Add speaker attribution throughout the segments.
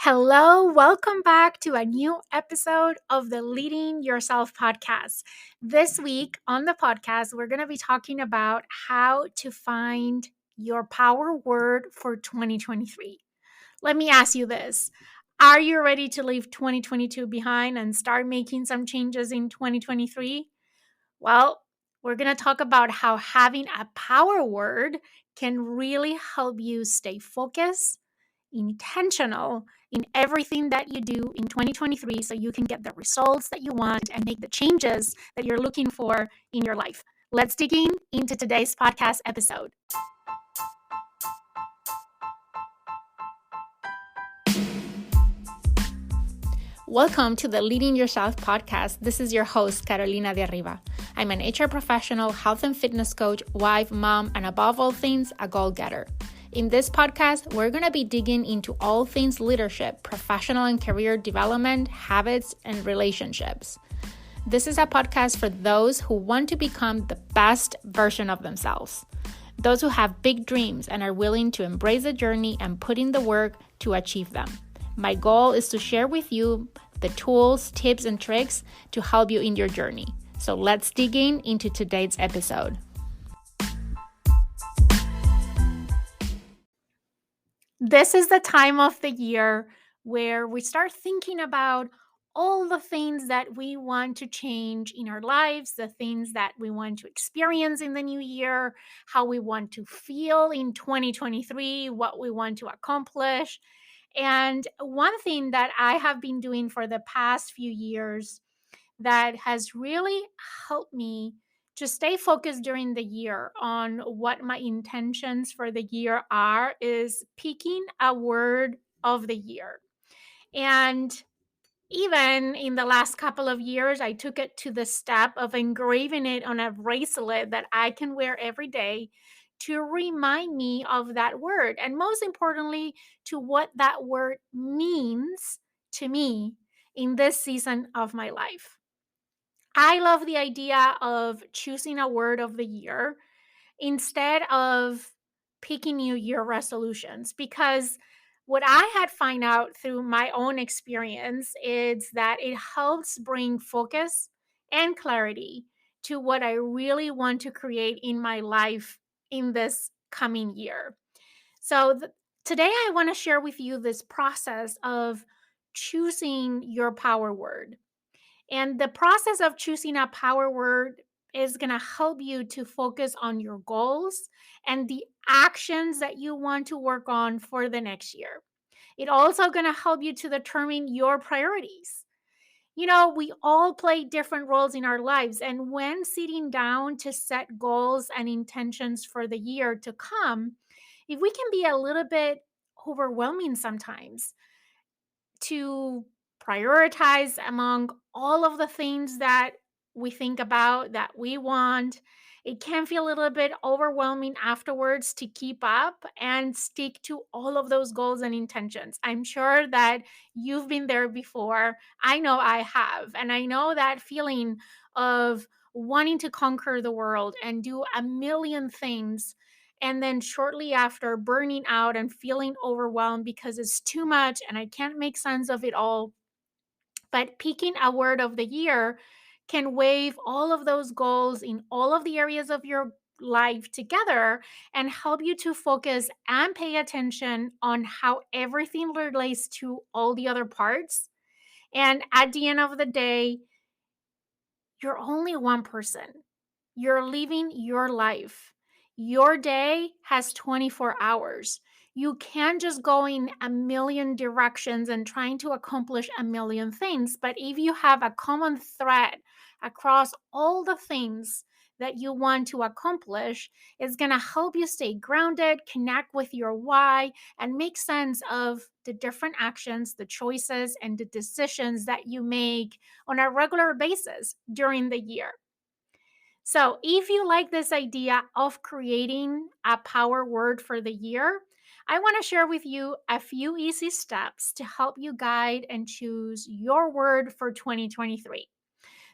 Speaker 1: Hello, welcome back to a new episode of the Leading Yourself podcast. This week on the podcast, we're going to be talking about how to find your power word for 2023. Let me ask you this. Are you ready to leave 2022 behind and start making some changes in 2023? Well, we're going to talk about how having a power word can really help you stay focused, intentional in everything that you do in 2023 so you can get the results that you want and make the changes that you're looking for in your life. Let's dig into today's podcast episode. Welcome to the Leading Yourself podcast. This is your host, Carolina de Arriba. I'm an HR professional, health and fitness coach, wife, mom, and above all things, a goal-getter. In this podcast, we're going to be digging into all things leadership, professional and career development, habits, and relationships. This is a podcast for those who want to become the best version of themselves. Those who have big dreams and are willing to embrace the journey and put in the work to achieve them. My goal is to share with you the tools, tips, and tricks to help you in your journey. So let's dig into today's episode. This is the time of the year where we start thinking about all the things that we want to change in our lives, the things that we want to experience in the new year, how we want to feel in 2023, what we want to accomplish. And one thing that I have been doing for the past few years that has really helped me to stay focused during the year on what my intentions for the year are is picking a word of the year. And even in the last couple of years, I took it to the step of engraving it on a bracelet that I can wear every day to remind me of that word. And most importantly, to what that word means to me in this season of my life. I love the idea of choosing a word of the year instead of picking New Year resolutions because what I had find out through my own experience is that it helps bring focus and clarity to what I really want to create in my life in this coming year. So today I want to share with you this process of choosing your power word. And the process of choosing a power word is going to help you to focus on your goals and the actions that you want to work on for the next year. It also going to help you to determine your priorities. You know, we all play different roles in our lives, and when sitting down to set goals and intentions for the year to come, if we can be a little bit overwhelming sometimes, to prioritize among all of the things that we think about that we want. It can feel a little bit overwhelming afterwards to keep up and stick to all of those goals and intentions. I'm sure that you've been there before. I know I have. And I know that feeling of wanting to conquer the world and do a million things and then shortly after burning out and feeling overwhelmed because it's too much and I can't make sense of it all. But picking a word of the year can wave all of those goals in all of the areas of your life together and help you to focus and pay attention on how everything relates to all the other parts. And at the end of the day, you're only one person. You're living your life. Your day has 24 hours. You can't just go in a million directions and trying to accomplish a million things. But if you have a common thread across all the things that you want to accomplish, it's going to help you stay grounded, connect with your why, and make sense of the different actions, the choices, and the decisions that you make on a regular basis during the year. So, if you like this idea of creating a power word for the year, I want to share with you a few easy steps to help you guide and choose your word for 2023.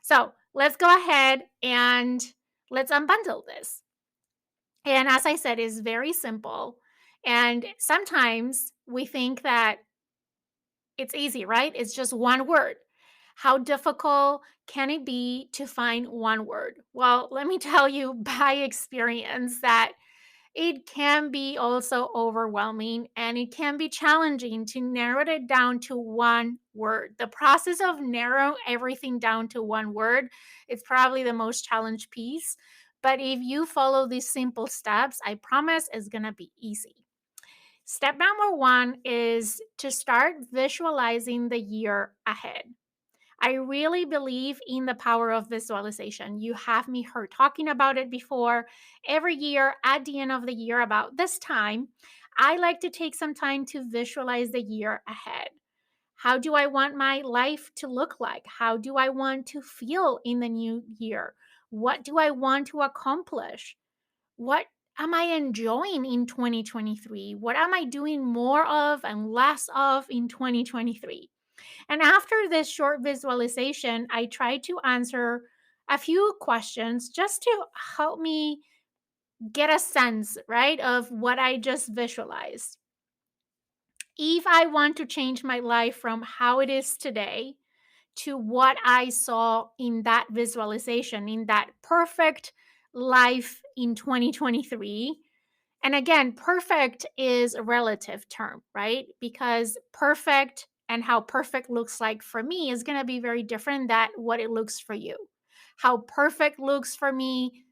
Speaker 1: So, let's go ahead and let's unbundle this. And as I said, it's very simple. And sometimes we think that It's easy, right? It's just one word. How difficult can it be to find one word? Well, let me tell you by experience that it can be also overwhelming and it can be challenging to narrow it down to one word. The process of narrow everything down to one word is probably the most challenged piece. But if you follow these simple steps, I promise it's going to be easy. Step number one is to start visualizing the year ahead. I really believe in the power of visualization. You have me heard talking about it before. Every year, at the end of the year, about this time, I like to take some time to visualize the year ahead. How do I want my life to look like? How do I want to feel in the new year? What do I want to accomplish? What am I enjoying in 2023? What am I doing more of and less of in 2023? And after this short visualization, I try to answer a few questions just to help me get a sense, right, of what I just visualized. If I want to change my life from how it is today to what I saw in that visualization, in that perfect life in 2023. And again, perfect is a relative term, right? Because perfect and how perfect looks like for me is going to be very different than what it looks for you. How perfect looks for me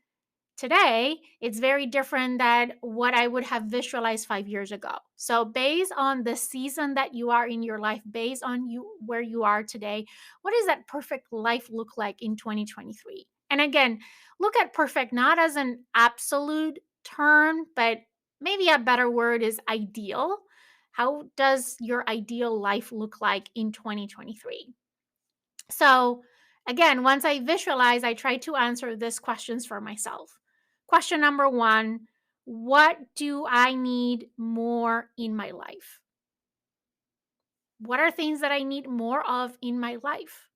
Speaker 1: today, it's very different than what I would have visualized 5 years ago. So, based on the season that you are in your life, based on you where you are today, what does that perfect life look like in 2023? And again, look at perfect not as an absolute term, but maybe a better word is ideal. How does your ideal life look like in 2023? So, again, once I visualize, I try to answer these questions for myself. Question number one: what do I need more in my life? What are things that I need more of in my life?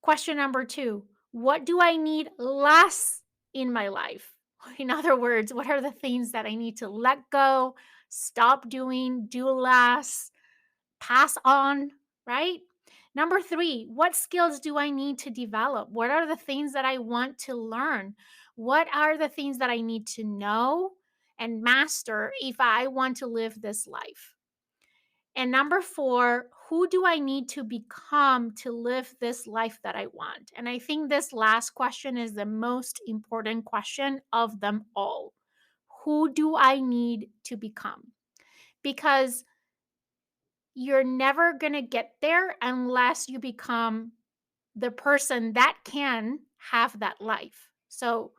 Speaker 1: Question number two: what do I need less in my life? In other words, what are the things that I need to let go, stop doing, do less, pass on, right? Number three, what skills do I need to develop? What are the things that I want to learn? What are the things that I need to know and master if I want to live this life? And number four, who do I need to become to live this life that I want? And I think this last question is the most important question of them all. Who do I need to become? Because you're never going to get there unless you become the person that can have that life. So,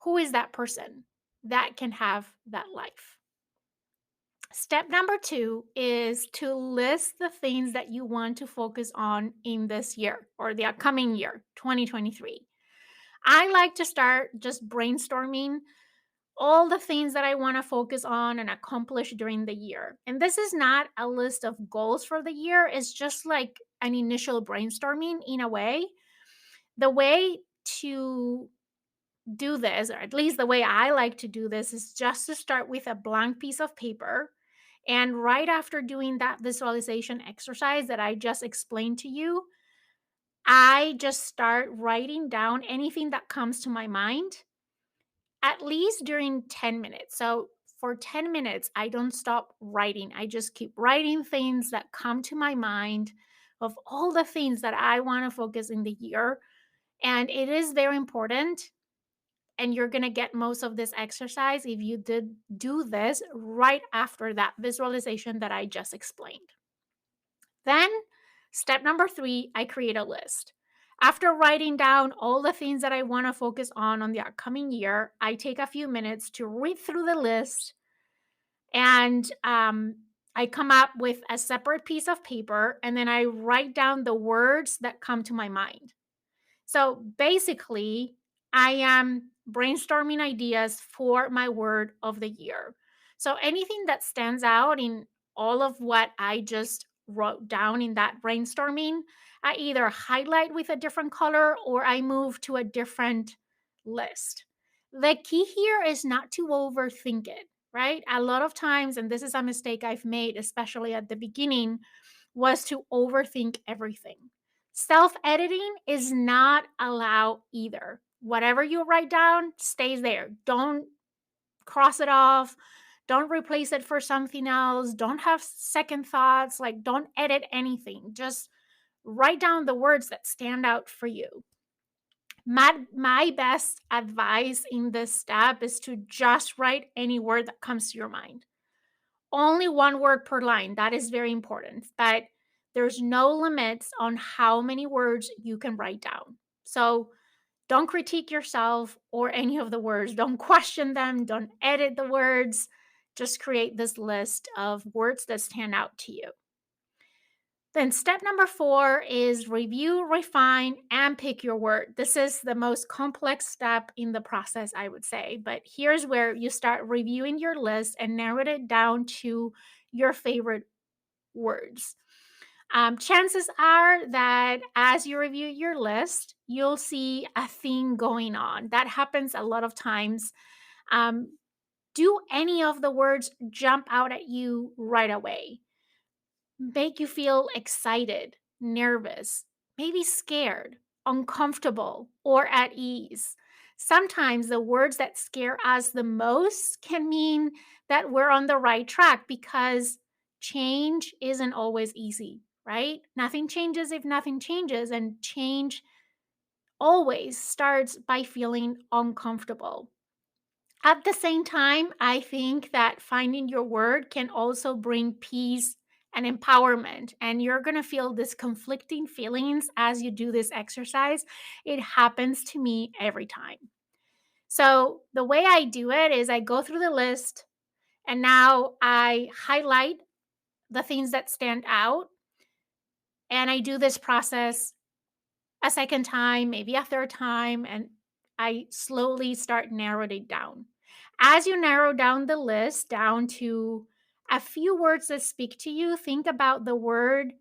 Speaker 1: who is that person that can have that life? Step number two is to list the things that you want to focus on in this year or the upcoming year, 2023. I like to start just brainstorming all the things that I want to focus on and accomplish during the year. And this is not a list of goals for the year, it's just like an initial brainstorming in a way. The way to do this, or at least the way I like to do this, is just to start with a blank piece of paper. And right after doing that visualization exercise that I just explained to you, I just start writing down anything that comes to my mind at least during 10 minutes. So for 10 minutes, I don't stop writing. I just keep writing things that come to my mind of all the things that I want to focus in the year. And it is very important. And you're going to get most of this exercise if you did do this right after that visualization that I just explained. Then, step number three, I create a list. After writing down all the things that I want to focus on the upcoming year, I take a few minutes to read through the list and I come up with a separate piece of paper and then I write down the words that come to my mind. So basically, I am brainstorming ideas for my word of the year. So anything that stands out in all of what I just wrote down in that brainstorming, I either highlight with a different color or I move to a different list. The key here is not to overthink it, right? A lot of times, and this is a mistake I've made, especially at the beginning, was to overthink everything. Self editing is not allowed either. Whatever you write down stays there. Don't cross it off. Don't replace it for something else. Don't have second thoughts. Like, don't edit anything. Just write down the words that stand out for you. My best advice in this step is to just write any word that comes to your mind. Only one word per line. That is very important. But there's no limits on how many words you can write down. So don't critique yourself or any of the words. Don't question them. Don't edit the words. Just create this list of words that stand out to you. Then, step number 4 is review, refine, and pick your word. This is the most complex step in the process, I would say. But here's where you start reviewing your list and narrow it down to your favorite words. Chances are that as you review your list, you'll see a theme going on. That happens a lot of times. Um, do any of the words jump out at you right away? Make you feel excited, nervous, maybe scared, uncomfortable, or at ease? Sometimes the words that scare us the most can mean that we're on the right track because change isn't always easy, right? Nothing changes if nothing changes, and change always starts by feeling uncomfortable. At the same time, I think that finding your word can also bring peace and empowerment. And you're going to feel this conflicting feelings as you do this exercise. It happens to me every time. So, the way I do it is I go through the list and now I highlight the things that stand out. And I do this process a second time, maybe a third time, and I slowly start narrowing it down. As you narrow down the list down to a few words that speak to you, think about the word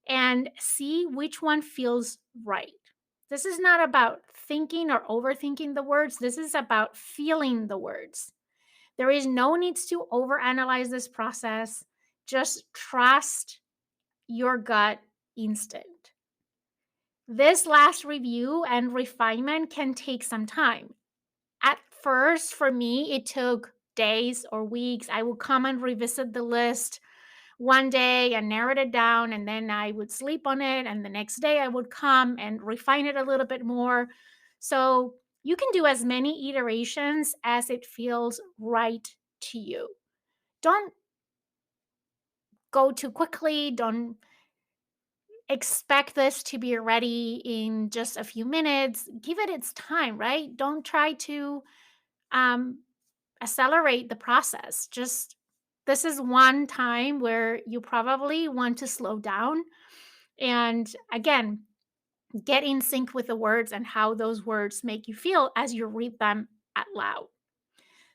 Speaker 1: and see which one feels right. This is not about thinking or overthinking the words. This is about feeling the words. There is no need to overanalyze this process. Just trust your gut instinct. This last review and refinement can take some time. At first, for me, it took days or weeks. I would come and revisit the list one day and narrow it down, and then I would sleep on it. And the next day, I would come and refine it a little bit more. So you can do as many iterations as it feels right to you. Don't go too quickly. Don't expect this to be ready in just a few minutes. Give it its time, right? Don't try to um, accelerate the process. Just this is one time where you probably want to slow down and again, get in sync with the words and how those words make you feel as you read them out loud.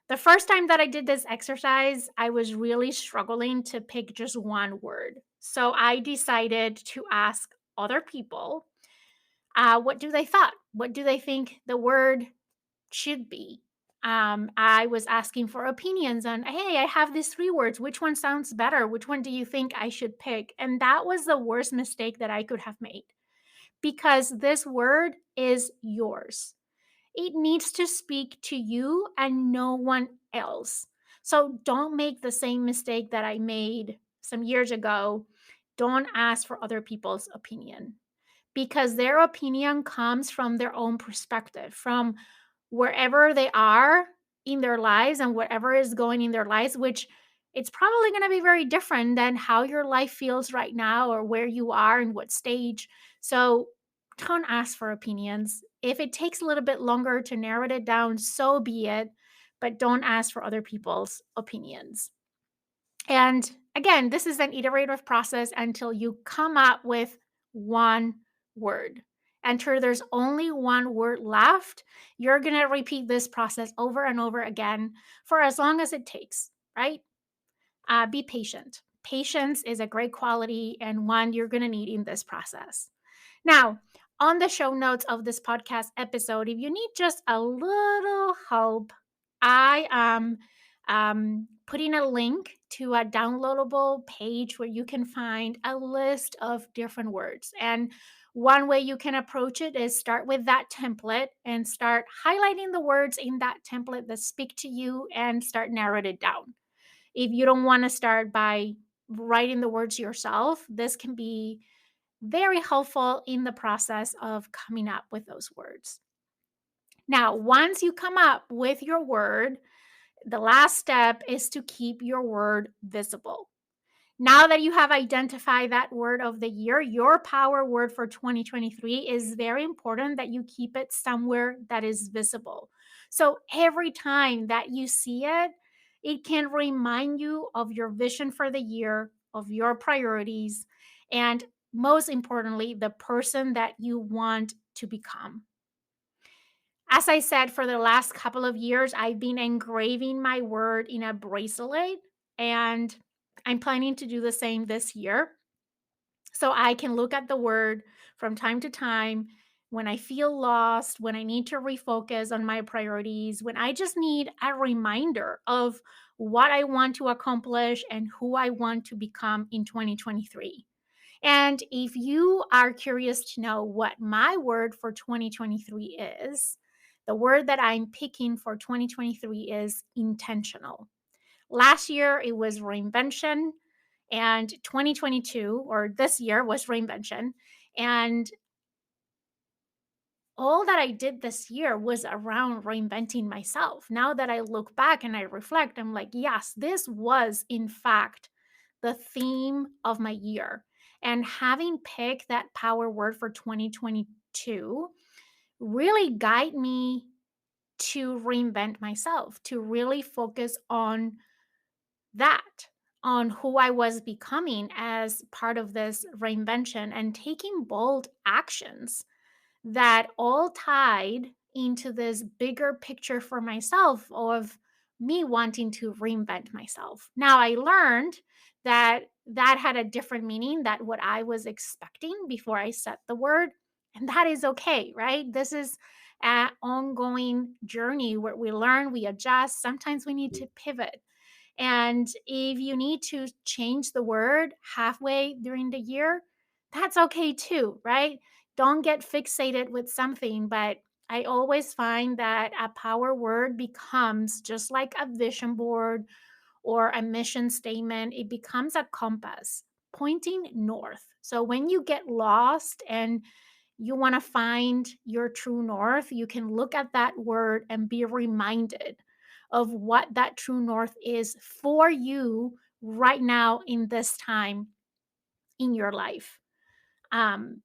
Speaker 1: The first time that I did this exercise, I was really struggling to pick just one word. So I decided to ask other people, what do they thought? What do they think the word should be? I was asking for opinions on, hey, I have these 3 words. Which one sounds better? Which one do you think I should pick? And that was the worst mistake that I could have made because this word is yours. It needs to speak to you and no one else. So don't make the same mistake that I made some years ago. Don't ask for other people's opinion because their opinion comes from their own perspective, from wherever they are in their lives and whatever is going in their lives, which it's probably going to be very different than how your life feels right now or where you are and what stage. So don't ask for opinions. If it takes a little bit longer to narrow it down, so be it, but don't ask for other people's opinions. And again, this is an iterative process until you come up with one word. Until there's only one word left, you're going to repeat this process over and over again for as long as it takes, right? Be patient. Patience is a great quality and one you're going to need in this process. Now, on the show notes of this podcast episode, if you need just a little help, I am putting a link to a downloadable page where you can find a list of different words. And one way you can approach it is start with that template and start highlighting the words in that template that speak to you and start narrowing it down. If you don't want to start by writing the words yourself, this can be very helpful in the process of coming up with those words. Now, once you come up with your word, the last step is to keep your word visible. Now that you have identified that word of the year, your power word for 2023 is very important that you keep it somewhere that is visible. So every time that you see it, it can remind you of your vision for the year, of your priorities, and most importantly, the person that you want to become. As I said, for the last couple of years, I've been engraving my word in a bracelet, and I'm planning to do the same this year. So I can look at the word from time to time when I feel lost, when I need to refocus on my priorities, when I just need a reminder of what I want to accomplish and who I want to become in 2023. And if you are curious to know what my word for 2023 is, the word that I'm picking for 2023 is intentional. Last year it was reinvention, and 2022 or this year was reinvention. And all that I did this year was around reinventing myself. Now that I look back and I reflect, I'm like, yes, this was in fact the theme of my year. And having picked that power word for 2022 really guide me to reinvent myself, to really focus on that, on who I was becoming as part of this reinvention and taking bold actions that all tied into this bigger picture for myself of me wanting to reinvent myself. Now, I learned that that had a different meaning than what I was expecting before I set the word. And that is okay, right? This is an ongoing journey where we learn, we adjust. Sometimes we need to pivot. And if you need to change the word halfway during the year, that's okay too, right? Don't get fixated with something, but I always find that a power word becomes just like a vision board or a mission statement, it becomes a compass pointing north. So when you get lost and you want to find your true north, you can look at that word and be reminded of what that true north is for you right now in this time in your life. Um,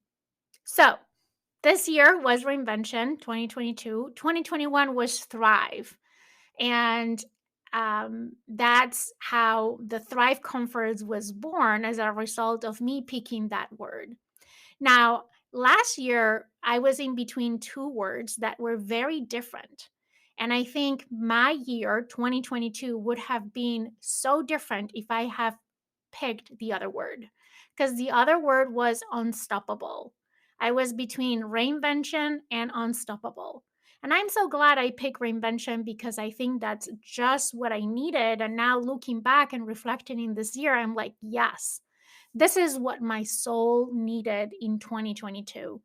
Speaker 1: so this year was reinvention 2022, 2021 was thrive. And that's how the Thrive Conference was born as a result of me picking that word. Now, last year, I was in between two words that were very different. And I think my year, 2022, would have been so different if I have picked the other word, because the other word was unstoppable. I was between reinvention and unstoppable. And I'm so glad I picked reinvention because I think that's just what I needed. And now looking back and reflecting in this year, I'm like, yes, this is what my soul needed in 2022.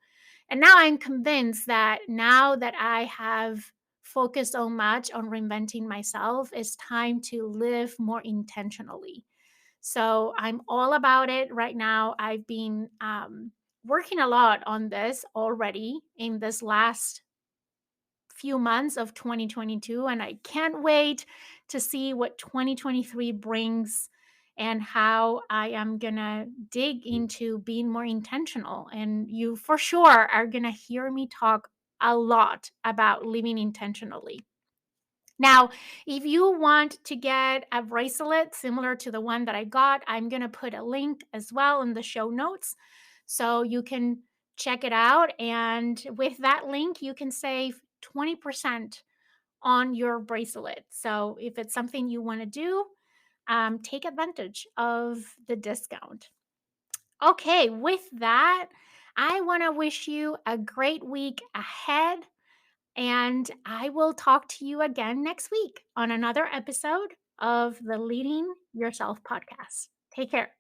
Speaker 1: And now I'm convinced that now that I have focused so much on reinventing myself, it's time to live more intentionally. So I'm all about it right now. I've been working a lot on this already in this last few months of 2022, and I can't wait to see what 2023 brings and how I am going to dig into being more intentional. And you for sure are going to hear me talk a lot about living intentionally. Now, if you want to get a bracelet similar to the one that I got, I'm going to put a link as well in the show notes so you can check it out. And with that link, you can save 20% on your bracelet. So if it's something you want to do, take advantage of the discount. Okay, with that, I want to wish you a great week ahead. And I will talk to you again next week on another episode of the Leading Yourself podcast. Take care.